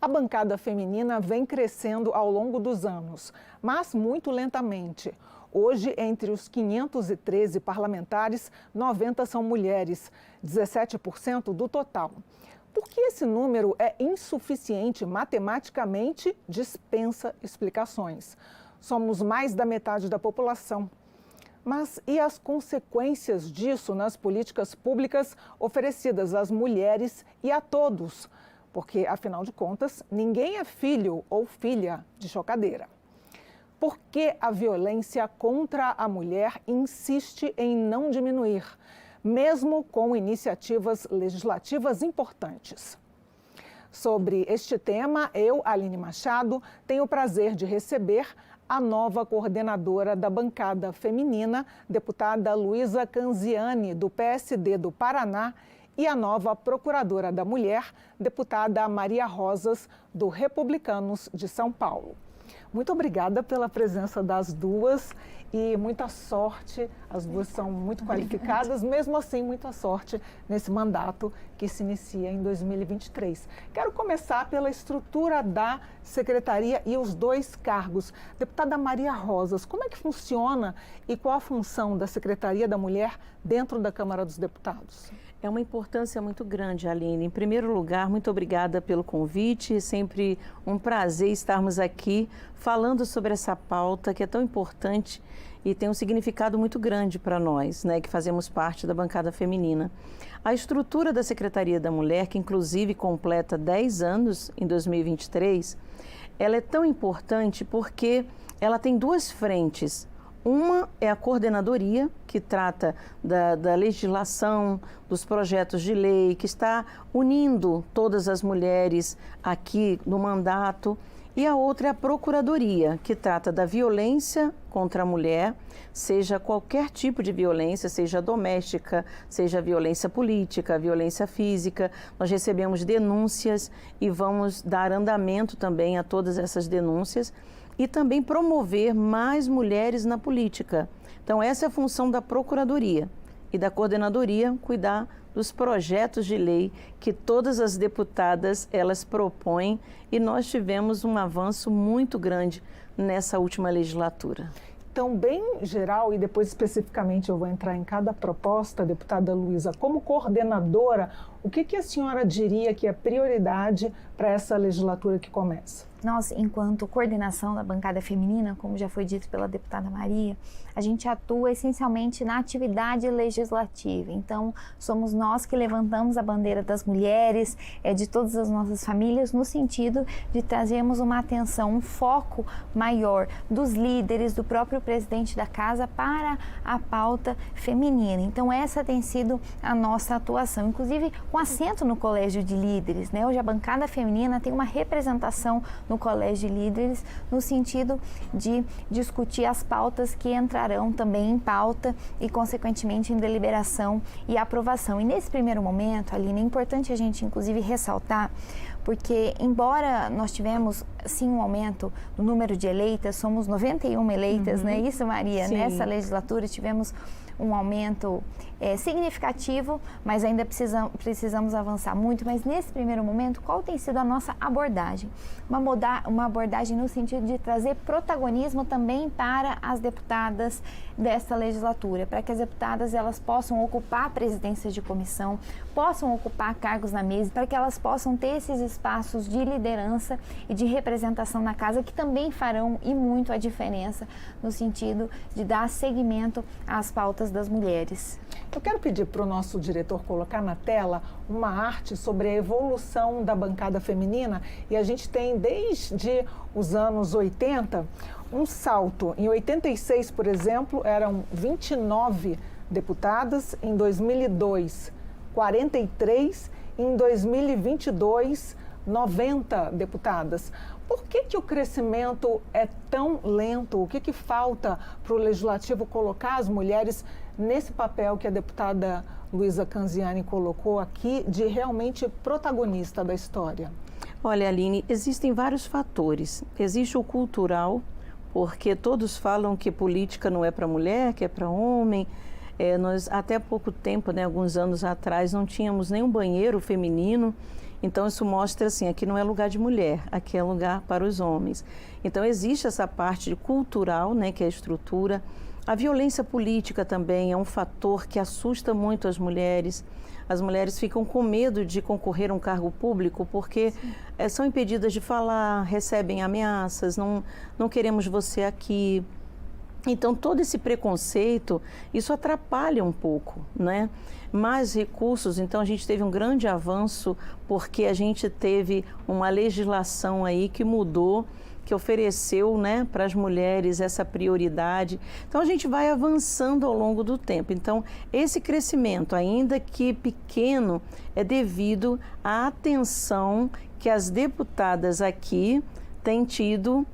A bancada feminina vem crescendo ao longo dos anos, mas muito lentamente. Hoje, entre os 513 parlamentares, 90 são mulheres, 17% do total. Por que esse número é insuficiente matematicamente, dispensa explicações. Somos mais da metade da população. Mas e as consequências disso nas políticas públicas oferecidas às mulheres e a todos? Porque, afinal de contas, ninguém é filho ou filha de chocadeira. Por que a violência contra a mulher insiste em não diminuir, mesmo com iniciativas legislativas importantes? Sobre este tema, eu, Aline Machado, tenho o prazer de receber a nova coordenadora da bancada feminina, deputada Luísa Canziani, do PSD do Paraná, e a nova procuradora da mulher, deputada Maria Rosas, do Republicanos de São Paulo. Muito obrigada pela presença das duas e muita sorte. As duas são muito qualificadas, mesmo assim, muita sorte nesse mandato que se inicia em 2023. Quero começar pela estrutura da secretaria e os dois cargos. Deputada Maria Rosas, como é que funciona e qual a função da Secretaria da Mulher dentro da Câmara dos Deputados? É uma importância muito grande, Aline. Em primeiro lugar, muito obrigada pelo convite. É sempre um prazer estarmos aqui falando sobre essa pauta que é tão importante e tem um significado muito grande para nós, né, que fazemos parte da bancada feminina. A estrutura da Secretaria da Mulher, que inclusive completa 10 anos em 2023, ela é tão importante porque ela tem duas frentes. Uma é a coordenadoria, que trata da legislação, dos projetos de lei, que está unindo todas as mulheres aqui no mandato. E a outra é a procuradoria, que trata da violência contra a mulher, seja qualquer tipo de violência, seja doméstica, seja violência política, violência física. Nós recebemos denúncias e vamos dar andamento também a todas essas denúncias. E também promover mais mulheres na política. Então, essa é a função da Procuradoria e da Coordenadoria, cuidar dos projetos de lei que todas as deputadas, elas propõem, e nós tivemos um avanço muito grande nessa última legislatura. Então, bem geral, e depois especificamente eu vou entrar em cada proposta, deputada Luísa, como coordenadora, o que a senhora diria que é prioridade para essa legislatura que começa? Nós, enquanto coordenação da bancada feminina, como já foi dito pela deputada Maria, a gente atua essencialmente na atividade legislativa. Então, somos nós que levantamos a bandeira das mulheres, de todas as nossas famílias, no sentido de trazermos uma atenção, um foco maior dos líderes, do próprio presidente da casa para a pauta feminina. Então, essa tem sido a nossa atuação, inclusive com assento no Colégio de Líderes, né? Hoje a bancada feminina tem uma representação no Colégio de Líderes, no sentido de discutir as pautas que entrarão também em pauta e, consequentemente, em deliberação e aprovação. E nesse primeiro momento, Aline, é importante a gente, inclusive, ressaltar, porque, embora nós tivemos, sim, um aumento no número de eleitas, somos 91 eleitas, não é isso, Maria? Sim. Nessa legislatura tivemos um aumento significativo, mas ainda precisamos avançar muito. Mas nesse primeiro momento, qual tem sido a nossa abordagem? Uma abordagem no sentido de trazer protagonismo também para as deputadas desta legislatura, para que as deputadas elas possam ocupar presidências de comissão, possam ocupar cargos na mesa, para que elas possam ter esses espaços de liderança e de representação na casa, que também farão e muito a diferença no sentido de dar seguimento às pautas das mulheres. Eu quero pedir para o nosso diretor colocar na tela uma arte sobre a evolução da bancada feminina, e a gente tem desde os anos 80 um salto. Em 86, por exemplo, eram 29 deputadas, em 2002, 43, em 2022, 90 deputadas. Por que o crescimento é tão lento? O que falta para o Legislativo colocar as mulheres nesse papel que a deputada Luísa Canziani colocou aqui, de realmente protagonista da história? Olha, Aline, existem vários fatores. Existe o cultural, porque todos falam que política não é para mulher, que é para homem. Nós, até pouco tempo, né, alguns anos atrás, não tínhamos nenhum banheiro feminino. Então, isso mostra assim, aqui não é lugar de mulher, aqui é lugar para os homens. Então, existe essa parte cultural, né, que é a estrutura. A violência política também é um fator que assusta muito as mulheres. As mulheres ficam com medo de concorrer a um cargo público porque são impedidas de falar, recebem ameaças, não queremos você aqui. Então, todo esse preconceito, isso atrapalha um pouco, né? Mais recursos, então a gente teve um grande avanço porque a gente teve uma legislação aí que mudou, que ofereceu, né, para as mulheres essa prioridade. Então, a gente vai avançando ao longo do tempo. Então, esse crescimento, ainda que pequeno, é devido à atenção que as deputadas aqui têm tido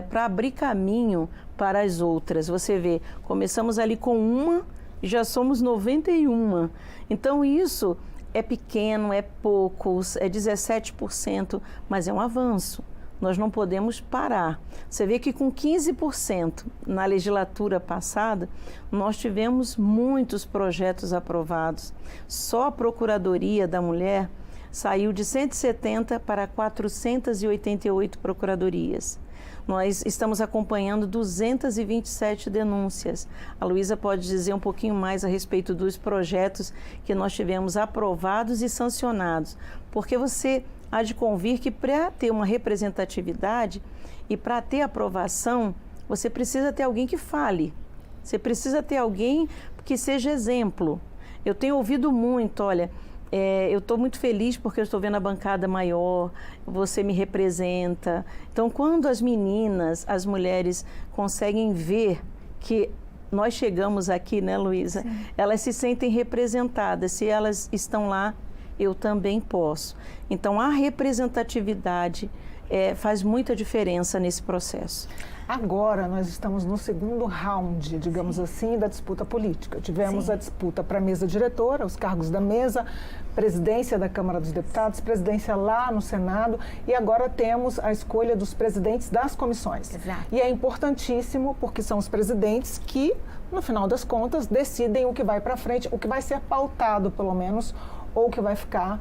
para abrir caminho para as outras. Você vê, começamos ali com uma, já somos 91. Então, isso é pequeno, é pouco, é 17%, mas é um avanço. Nós não podemos parar. Você vê que com 15% na legislatura passada, nós tivemos muitos projetos aprovados. Só a Procuradoria da Mulher saiu de 170 para 488 procuradorias. Nós estamos acompanhando 227 denúncias. A Luísa pode dizer um pouquinho mais a respeito dos projetos que nós tivemos aprovados e sancionados, porque você há de convir que para ter uma representatividade e para ter aprovação, você precisa ter alguém que fale, você precisa ter alguém que seja exemplo. Eu tenho ouvido muito, olha, eu estou muito feliz porque eu estou vendo a bancada maior, você me representa. Então, quando as meninas, as mulheres conseguem ver que nós chegamos aqui, né, Luísa? Elas se sentem representadas. Se elas estão lá, eu também posso. Então, a representatividade faz muita diferença nesse processo. Agora nós estamos no segundo round, digamos assim, da disputa política. Tivemos a disputa para a mesa diretora, os cargos da mesa, presidência da Câmara dos Deputados, presidência lá no Senado e agora temos a escolha dos presidentes das comissões. Exato. E é importantíssimo porque são os presidentes que, no final das contas, decidem o que vai para frente, o que vai ser pautado, pelo menos, ou o que vai ficar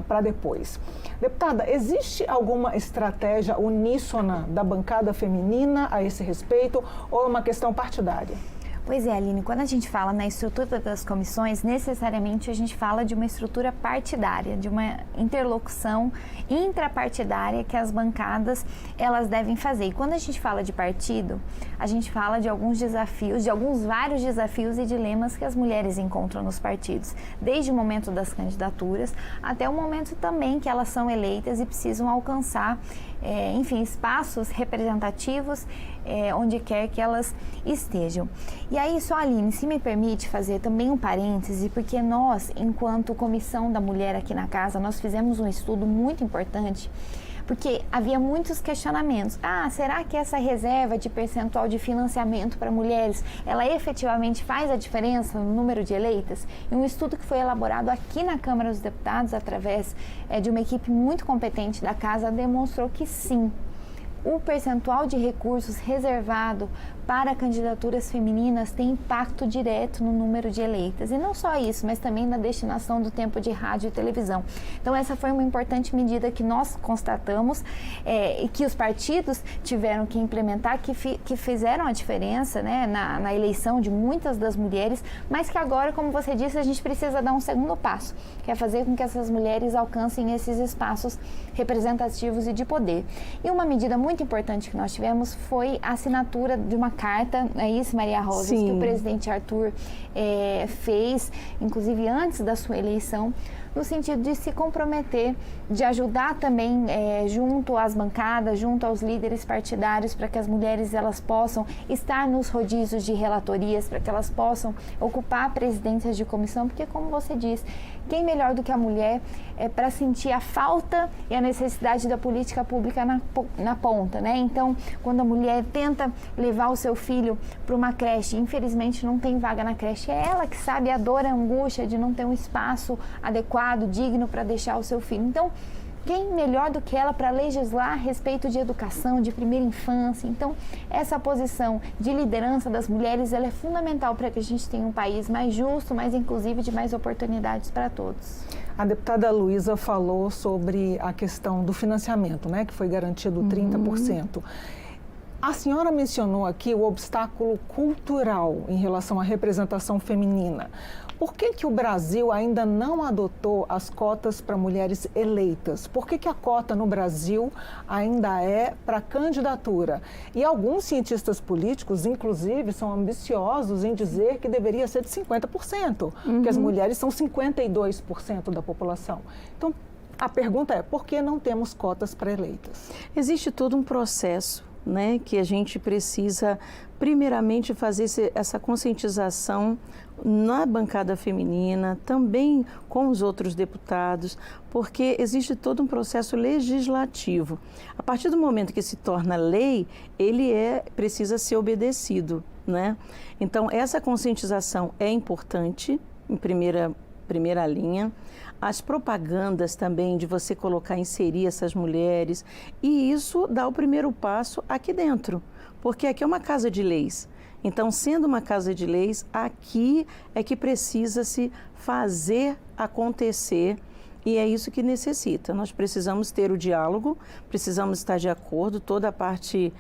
para depois. Deputada, existe alguma estratégia uníssona da bancada feminina a esse respeito ou é uma questão partidária? Pois é, Aline, quando a gente fala na estrutura das comissões, necessariamente a gente fala de uma estrutura partidária, de uma interlocução intrapartidária que as bancadas elas devem fazer. E quando a gente fala de partido, a gente fala de alguns desafios, de alguns vários desafios e dilemas que as mulheres encontram nos partidos, desde o momento das candidaturas até o momento também que elas são eleitas e precisam alcançar, enfim, espaços representativos onde quer que elas estejam. E aí, só Aline, se me permite fazer também um parêntese, porque nós, enquanto Comissão da Mulher aqui na casa, nós fizemos um estudo muito importante, porque havia muitos questionamentos. Será que essa reserva de percentual de financiamento para mulheres, ela efetivamente faz a diferença no número de eleitas? E um estudo que foi elaborado aqui na Câmara dos Deputados, através de uma equipe muito competente da casa, demonstrou que sim, o percentual de recursos reservado para candidaturas femininas tem impacto direto no número de eleitas. E não só isso, mas também na destinação do tempo de rádio e televisão. Então, essa foi uma importante medida que nós constatamos e que os partidos tiveram que implementar, que fizeram a diferença, né, na eleição de muitas das mulheres, mas que agora, como você disse, a gente precisa dar um segundo passo, que é fazer com que essas mulheres alcancem esses espaços representativos e de poder. E uma medida muito importante que nós tivemos foi a assinatura de uma carta, é isso, Maria Rosa, que o presidente Arthur fez, inclusive antes da sua eleição, no sentido de se comprometer, de ajudar também junto às bancadas, junto aos líderes partidários, para que as mulheres elas possam estar nos rodízios de relatorias, para que elas possam ocupar presidências de comissão, porque, como você diz, quem melhor do que a mulher para sentir a falta e a necessidade da política pública na ponta, né? Então, quando a mulher tenta levar o seu filho para uma creche, infelizmente não tem vaga na creche, é ela que sabe a dor, a angústia de não ter um espaço adequado, digno para deixar o seu filho. Então, quem melhor do que ela para legislar a respeito de educação, de primeira infância? Então, essa posição de liderança das mulheres, ela é fundamental para que a gente tenha um país mais justo, mais inclusivo, de mais oportunidades para todos. A deputada Luísa falou sobre a questão do financiamento, né, que foi garantido 30%. A senhora mencionou aqui o obstáculo cultural em relação à representação feminina. Por que o Brasil ainda não adotou as cotas para mulheres eleitas? Por que a cota no Brasil ainda é para candidatura? E alguns cientistas políticos, inclusive, são ambiciosos em dizer que deveria ser de 50%, porque as mulheres são 52% da população. Então, a pergunta é, por que não temos cotas para eleitas? Existe todo um processo, né, que a gente precisa, primeiramente, fazer essa conscientização na bancada feminina, também com os outros deputados, porque existe todo um processo legislativo. A partir do momento que se torna lei, ele precisa ser obedecido, né? Então, essa conscientização é importante, em primeira linha. As propagandas também de você colocar, inserir essas mulheres, e isso dá o primeiro passo aqui dentro, porque aqui é uma casa de leis. Então, sendo uma casa de leis, aqui é que precisa se fazer acontecer, e é isso que necessita. Nós precisamos ter o diálogo, precisamos estar de acordo, toda a parte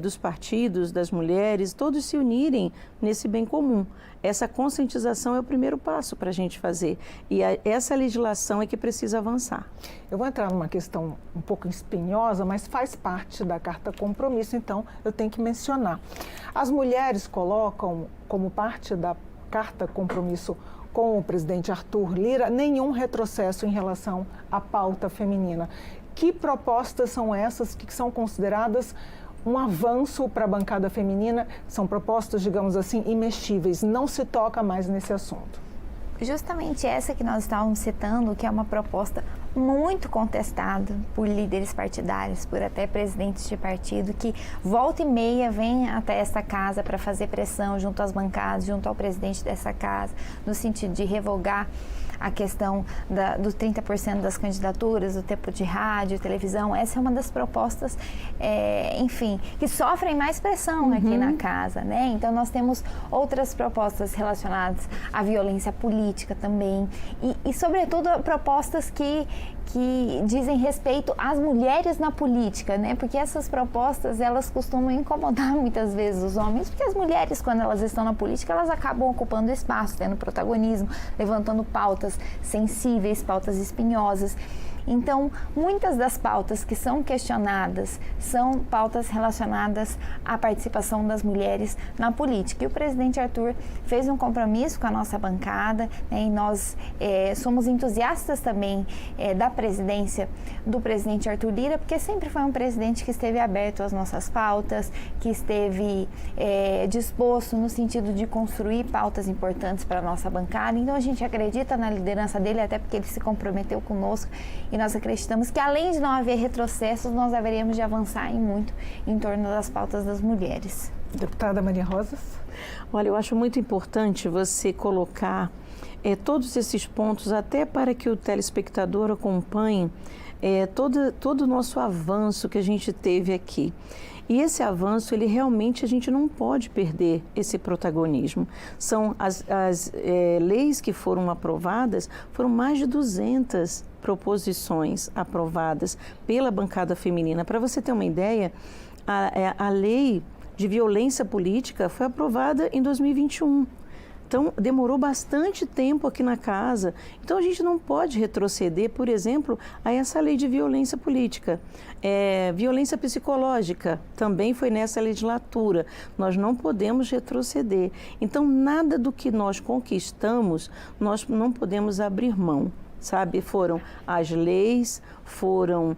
dos partidos, das mulheres, todos se unirem nesse bem comum. Essa conscientização é o primeiro passo para a gente fazer, e essa legislação é que precisa avançar. Eu vou entrar numa questão um pouco espinhosa, mas faz parte da Carta Compromisso, então eu tenho que mencionar. As mulheres colocam como parte da Carta Compromisso com o presidente Arthur Lira nenhum retrocesso em relação à pauta feminina. Que propostas são essas que são consideradas um avanço para a bancada feminina? São propostas, digamos assim, imexíveis, não se toca mais nesse assunto. Justamente essa que nós estávamos citando, que é uma proposta muito contestada por líderes partidários, por até presidentes de partido, que volta e meia vem até essa casa para fazer pressão junto às bancadas, junto ao presidente dessa casa, no sentido de revogar a questão dos 30% das candidaturas, do tempo de rádio, televisão. Essa é uma das propostas, enfim, que sofrem mais pressão aqui na casa, né? Então, nós temos outras propostas relacionadas à violência política também e sobretudo, propostas que dizem respeito às mulheres na política, né? Porque essas propostas, elas costumam incomodar muitas vezes os homens, porque as mulheres, quando elas estão na política, elas acabam ocupando espaço, tendo protagonismo, levantando pautas sensíveis, pautas espinhosas. Então, muitas das pautas que são questionadas são pautas relacionadas à participação das mulheres na política. E o presidente Arthur fez um compromisso com a nossa bancada, né, e nós somos entusiastas também da presidência do presidente Arthur Lira, porque sempre foi um presidente que esteve aberto às nossas pautas, que esteve disposto no sentido de construir pautas importantes para a nossa bancada. Então, a gente acredita na liderança dele, até porque ele se comprometeu conosco. E nós acreditamos que, além de não haver retrocessos, nós haveríamos de avançar em muito em torno das pautas das mulheres. Deputada Maria Rosas. Olha, eu acho muito importante você colocar todos esses pontos, até para que o telespectador acompanhe todo o nosso avanço que a gente teve aqui. E esse avanço, ele realmente, a gente não pode perder esse protagonismo. São as leis que foram aprovadas, foram mais de 200 proposições aprovadas pela bancada feminina. Para você ter uma ideia, a lei de violência política foi aprovada em 2021. Então, demorou bastante tempo aqui na casa. Então, a gente não pode retroceder, por exemplo, a essa lei de violência política. Violência psicológica também foi nessa legislatura. Nós não podemos retroceder. Então, nada do que nós conquistamos, nós não podemos abrir mão, sabe? Foram as leis, foram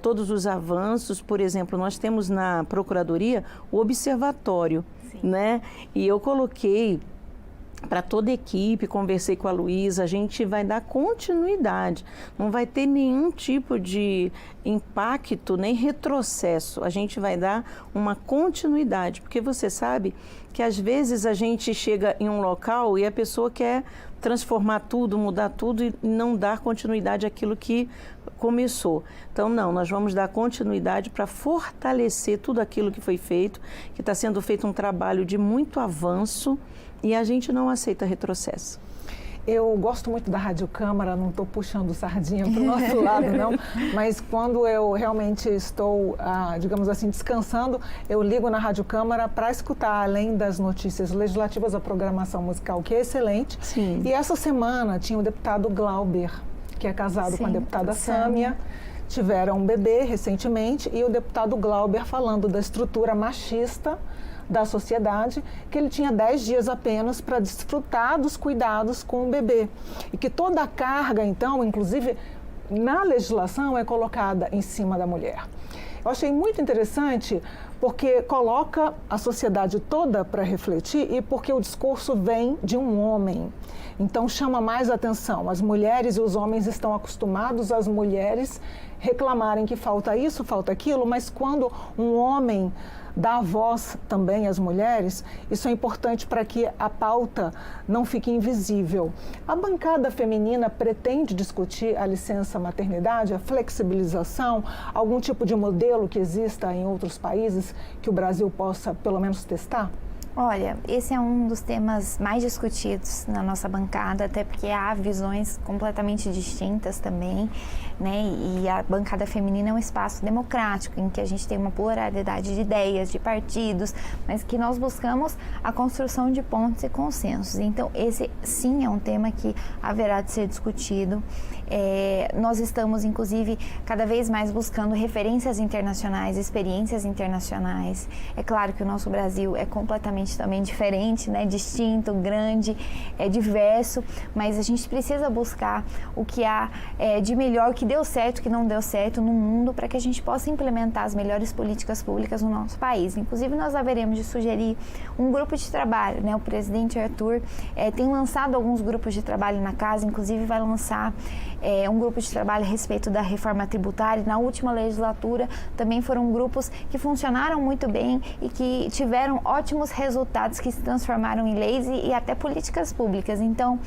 todos os avanços. Por exemplo, nós temos na Procuradoria o observatório, né? E eu coloquei para toda a equipe, conversei com a Luísa, a gente vai dar continuidade, não vai ter nenhum tipo de impacto nem retrocesso, a gente vai dar uma continuidade, porque você sabe que às vezes a gente chega em um local e a pessoa quer transformar tudo, mudar tudo e não dar continuidade àquilo que começou. Então, não, nós vamos dar continuidade para fortalecer tudo aquilo que foi feito, que está sendo feito um trabalho de muito avanço e a gente não aceita retrocesso. Eu gosto muito da Rádio Câmara, não estou puxando sardinha para o nosso lado, não, mas quando eu realmente estou, digamos assim, descansando, eu ligo na Rádio Câmara para escutar, além das notícias legislativas, a programação musical, que é excelente. Sim. E essa semana tinha o deputado Glauber, que é casado com a deputada Sâmia, tiveram um bebê recentemente, e o deputado Glauber falando da estrutura machista da sociedade, que ele tinha 10 dias apenas para desfrutar dos cuidados com o bebê. E que toda a carga, então, inclusive na legislação, é colocada em cima da mulher. Eu achei muito interessante porque coloca a sociedade toda para refletir e porque o discurso vem de um homem. Então chama mais atenção. As mulheres e os homens estão acostumados às mulheres reclamarem que falta isso, falta aquilo, mas quando um homem dá voz também às mulheres, isso é importante para que a pauta não fique invisível. A bancada feminina pretende discutir a licença maternidade, a flexibilização, algum tipo de modelo que exista em outros países que o Brasil possa, pelo menos, testar? Olha, esse é um dos temas mais discutidos na nossa bancada, até porque há visões completamente distintas também, né? E a bancada feminina é um espaço democrático, em que a gente tem uma pluralidade de ideias, de partidos, mas que nós buscamos a construção de pontos e consensos. Então, esse sim é um tema que haverá de ser discutido. Nós estamos, inclusive, cada vez mais buscando referências internacionais, experiências internacionais. É claro que o nosso Brasil é completamente também diferente, né? Distinto, grande, diverso, mas a gente precisa buscar o que há de melhor, o que deu certo, o que não deu certo no mundo, para que a gente possa implementar as melhores políticas públicas no nosso país. Inclusive, nós haveremos de sugerir um grupo de trabalho, né? O presidente Arthur tem lançado alguns grupos de trabalho na casa, inclusive vai lançar um grupo de trabalho a respeito da reforma tributária. Na última legislatura também foram grupos que funcionaram muito bem e que tiveram ótimos resultados, que se transformaram em leis e até políticas públicas. Então,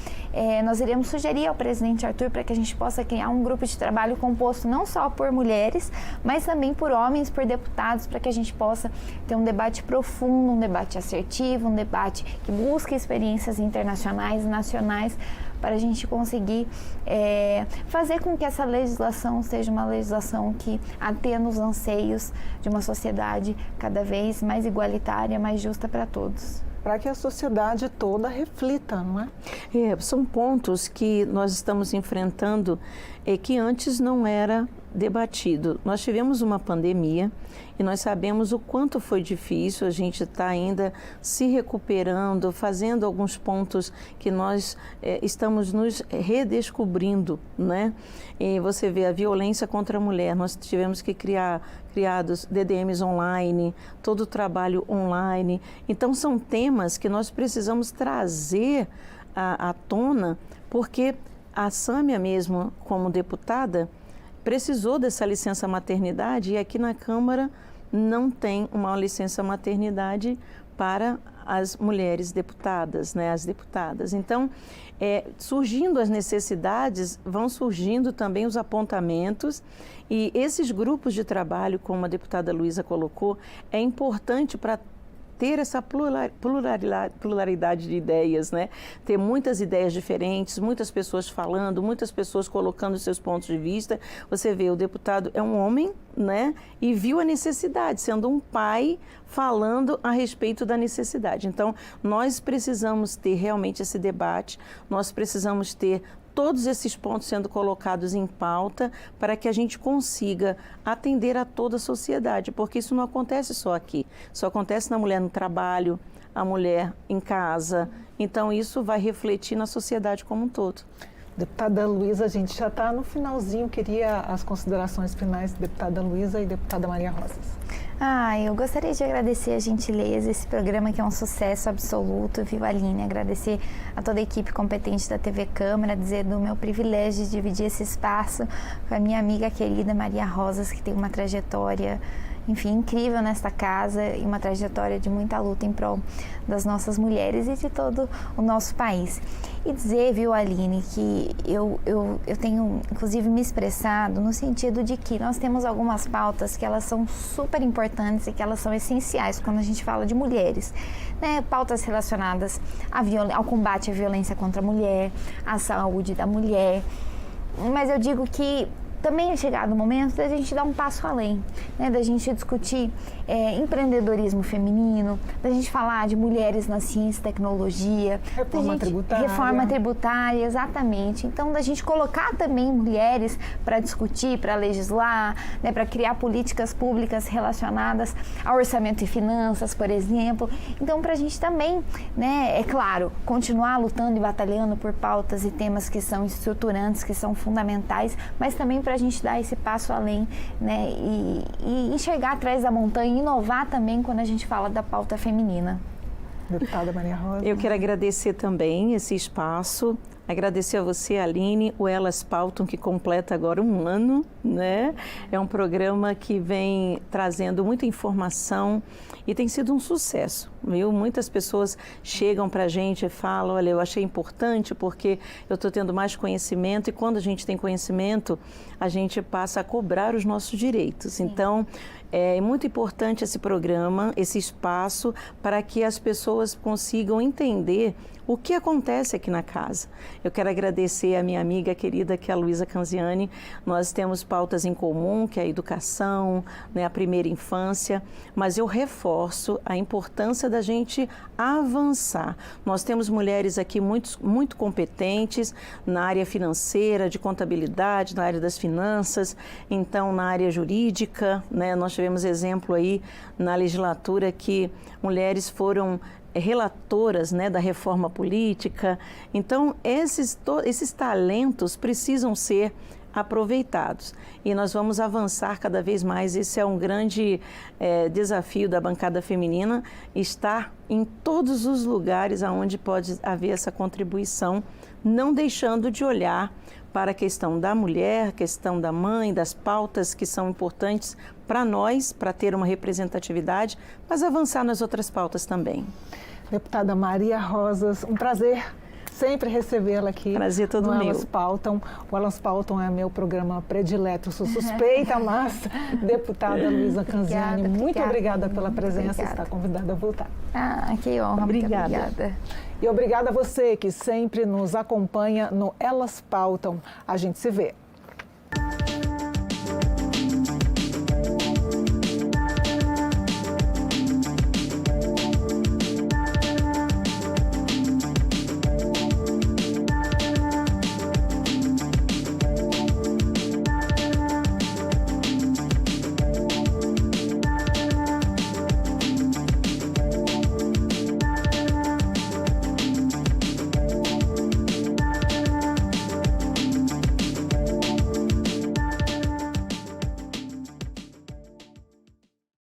nós iremos sugerir ao presidente Arthur para que a gente possa criar um grupo de trabalho composto não só por mulheres, mas também por homens, por deputados, para que a gente possa ter um debate profundo, um debate assertivo, um debate que busque experiências internacionais, nacionais, para a gente conseguir fazer com que essa legislação seja uma legislação que atenda nos anseios de uma sociedade cada vez mais igualitária, mais justa para todos. Para que a sociedade toda reflita, não é? São pontos que nós estamos enfrentando que antes não era debatido. Nós tivemos uma pandemia e nós sabemos o quanto foi difícil, a gente está ainda se recuperando, fazendo alguns pontos que nós estamos nos redescobrindo, né? E você vê a violência contra a mulher, nós tivemos que criados DDMs online, todo o trabalho online. Então são temas que nós precisamos trazer à tona, porque a Sâmia mesmo, como deputada, precisou dessa licença maternidade e aqui na Câmara não tem uma licença maternidade para as mulheres deputadas, né, as deputadas. Então, surgindo as necessidades, vão surgindo também os apontamentos e esses grupos de trabalho, como a deputada Luísa colocou, é importante para ter essa pluralidade de ideias, né? Ter muitas ideias diferentes, muitas pessoas falando, muitas pessoas colocando seus pontos de vista. Você vê, o deputado é um homem, né? E viu a necessidade, sendo um pai falando a respeito da necessidade. Então, nós precisamos ter realmente esse debate, nós precisamos ter todos esses pontos sendo colocados em pauta para que a gente consiga atender a toda a sociedade, porque isso não acontece só aqui, só acontece na mulher no trabalho, a mulher em casa, então isso vai refletir na sociedade como um todo. Deputada Luísa, a gente já está no finalzinho, queria as considerações finais, deputada Luísa e deputada Maria Rosas. Eu gostaria de agradecer a gentileza, esse programa que é um sucesso absoluto, viu, Aline? Agradecer a toda a equipe competente da TV Câmara, dizer do meu privilégio de dividir esse espaço com a minha amiga querida Maria Rosas, que tem uma trajetória enfim, incrível nesta casa e uma trajetória de muita luta em prol das nossas mulheres e de todo o nosso país. E dizer, viu, Aline, que eu tenho, inclusive, me expressado no sentido de que nós temos algumas pautas que elas são super importantes e que elas são essenciais quando a gente fala de mulheres, né? Pautas relacionadas ao combate à violência contra a mulher, à saúde da mulher, mas eu digo que também é chegado o momento da gente dar um passo além, né? Da gente discutir empreendedorismo feminino, da gente falar de mulheres na ciência e tecnologia, reforma tributária, exatamente. Então, da gente colocar também mulheres para discutir, para legislar, né? Para criar políticas públicas relacionadas ao orçamento e finanças, por exemplo. Então, para a gente também, né, é claro, continuar lutando e batalhando por pautas e temas que são estruturantes, que são fundamentais, mas também para a gente dar esse passo além, né, e enxergar atrás da montanha, inovar também quando a gente fala da pauta feminina. Deputada Maria Rosa. Eu quero agradecer também esse espaço, agradecer a você, Aline, o Elas Pautam, que completa agora 1 ano, né? É um programa que vem trazendo muita informação e tem sido um sucesso, viu? Muitas pessoas chegam para a gente e falam, olha, eu achei importante porque eu estou tendo mais conhecimento e quando a gente tem conhecimento, a gente passa a cobrar os nossos direitos. Sim. Então, é muito importante esse programa, esse espaço, para que as pessoas consigam entender o que acontece aqui na casa. Eu quero agradecer a minha amiga querida, que é a Luísa Canziani. Nós temos pautas em comum, que é a educação, né, a primeira infância, mas eu reforço a importância da gente avançar. Nós temos mulheres aqui muito competentes na área financeira, de contabilidade, na área das finanças, então na área jurídica, né, nós tivemos exemplo aí na legislatura que mulheres foram relatoras, né, da reforma política. Então, esses talentos precisam ser aproveitados e nós vamos avançar cada vez mais. Esse é um grande desafio da bancada feminina, estar em todos os lugares onde pode haver essa contribuição, não deixando de olhar para a questão da mulher, a questão da mãe, das pautas que são importantes para nós, para ter uma representatividade, mas avançar nas outras pautas também. Deputada Maria Rosas, um prazer sempre recebê-la aqui. Prazer todo meu. Elas Pautam. O Elas Pautam é meu programa predileto. Eu sou suspeita, mas deputada Luísa Canziani, muito obrigada pela presença. Está convidada a voltar. Ah, que honra. Obrigada. E obrigada a você que sempre nos acompanha no Elas Pautam. A gente se vê.